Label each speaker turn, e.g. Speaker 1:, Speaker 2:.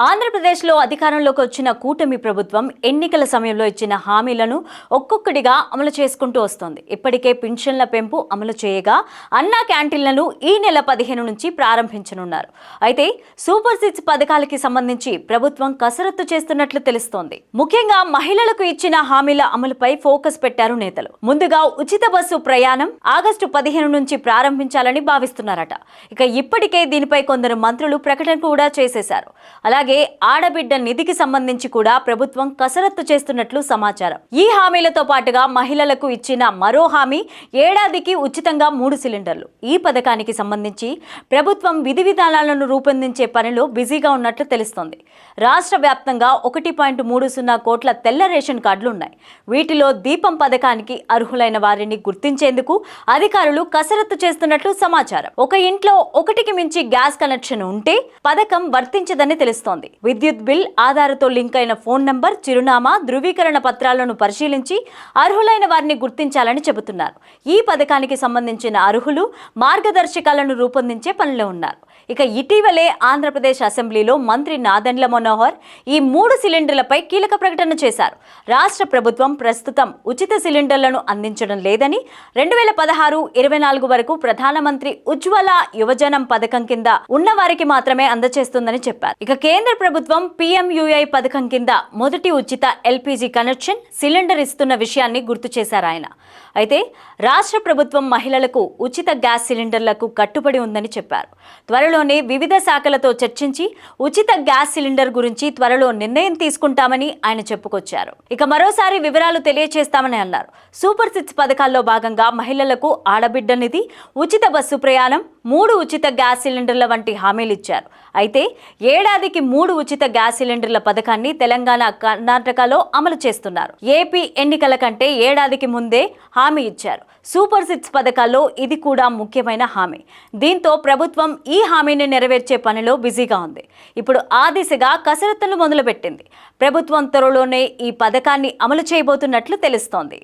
Speaker 1: ఆంధ్రప్రదేశ్లో అధికారంలోకి వచ్చిన కూటమి ప్రభుత్వం ఎన్నికల సమయంలో ఇచ్చిన హామీలను ఒక్కొక్కటిగా అమలు చేసుకుంటూ వస్తోంది. ఇప్పటికే పింఛన్ల పెంపు అమలు చేయగా అన్నా క్యాంటీన్లను ఈ నెల 15 నుంచి ప్రారంభించనున్నారు. అయితే సూపర్ సిక్స్ పథకాలకి సంబంధించి ప్రభుత్వం కసరత్తు చేస్తున్నట్లు తెలుస్తోంది. ముఖ్యంగా మహిళలకు ఇచ్చిన హామీల అమలుపై ఫోకస్ పెట్టారు నేతలు. ముందుగా ఉచిత బస్సు ప్రయాణం ఆగస్టు 15 నుంచి ప్రారంభించాలని భావిస్తున్నారట. ఇక ఇప్పటికే దీనిపై కొందరు మంత్రులు ప్రకటన కూడా చేసేశారు. అలాగే ఆడబిడ్డ నిధికి సంబంధించి కూడా ప్రభుత్వం కసరత్తు చేస్తున్నట్లు సమాచారం. ఈ హామీలతో పాటుగా మహిళలకు ఇచ్చిన మరో హామీ ఏడాదికి ఉచితంగా 3 సిలిండర్లు. ఈ పథకానికి సంబంధించి ప్రభుత్వం విధి విధానాలను రూపొందించే పనిలో బిజీగా ఉన్నట్లు తెలుస్తోంది. రాష్ట్ర వ్యాప్తంగా 1.30 కోట్ల తెల్ల రేషన్ కార్డులు ఉన్నాయి. వీటిలో దీపం పథకానికి అర్హులైన వారిని గుర్తించేందుకు అధికారులు కసరత్తు చేస్తున్నట్లు సమాచారం. ఒక ఇంట్లో ఒకటికి మించి గ్యాస్ కనెక్షన్ ఉంటే పథకం వర్తించదని తెలుస్తోంది. విద్యుత్ బిల్, ఆధార్తో లింక్ అయిన ఫోన్ నంబర్, చిరునామా, ధృవీకరణ పత్రాలను పరిశీలించి అర్హులైన వారిని గుర్తించాలని చెబుతున్నారు. ఈ పథకానికి సంబంధించిన అర్హులు మార్గదర్శకాలను రూపొందించే పనిలో ఉన్నారు. ఇక ఇటీవలే ఆంధ్రప్రదేశ్ అసెంబ్లీలో మంత్రి నాదెండ్ల మనోహర్ ఈ 3 సిలిండర్లపై కీలక ప్రకటన చేశారు. రాష్ట్ర ప్రభుత్వం ప్రస్తుతం ఉచిత సిలిండర్లను అందించడం లేదని, 2016-24 వరకు ప్రధానమంత్రి ఉజ్వల యువజనం పథకం కింద ఉన్న వారికి మాత్రమే అందజేస్తుందని చెప్పారు. ఇక కేంద్ర ప్రభుత్వం PMUI పథకం కింద మొదటి ఉచిత LPG కనెక్షన్ సిలిండర్ ఇస్తున్న విషయాన్ని గుర్తు చేశారు ఆయన. అయితే రాష్ట్ర ప్రభుత్వం మహిళలకు ఉచిత గ్యాస్ సిలిండర్లకు కట్టుబడి ఉందని చెప్పారు. త్వరలోనే వివిధ శాఖలతో చర్చించి ఉచిత గ్యాస్ సిలిండర్ గురించి త్వరలో నిర్ణయం తీసుకుంటామని ఆయన చెప్పుకొచ్చారు. ఇక మరోసారి వివరాలు తెలియజేస్తామని అన్నారు. సూపర్ సిక్స్ పథకాల్లో భాగంగా మహిళలకు ఆడబిడ్డ నిధి, ఉచిత బస్సు ప్రయాణం, 3 ఉచిత గ్యాస్ సిలిండర్ల వంటి హామీలు ఇచ్చారు. అయితే ఏడాదికి 3 ఉచిత గ్యాస్ సిలిండర్ల పథకాన్ని తెలంగాణ, కర్ణాటకలో అమలు చేస్తున్నారు. ఏపీ ఎన్నికల కంటే ఏడాదికి ముందే హామీ ఇచ్చారు. సూపర్ సిక్స్ పథకాల్లో ఇది కూడా ముఖ్యమైన హామీ. దీంతో ప్రభుత్వం ఈ హామీని నెరవేర్చే పనిలో బిజీగా ఉంది. ఇప్పుడు ఆ దిశగా కసరత్తులు మొదలుపెట్టింది. ప్రభుత్వం త్వరలోనే ఈ పథకాన్ని అమలు చేయబోతున్నట్లు తెలుస్తోంది.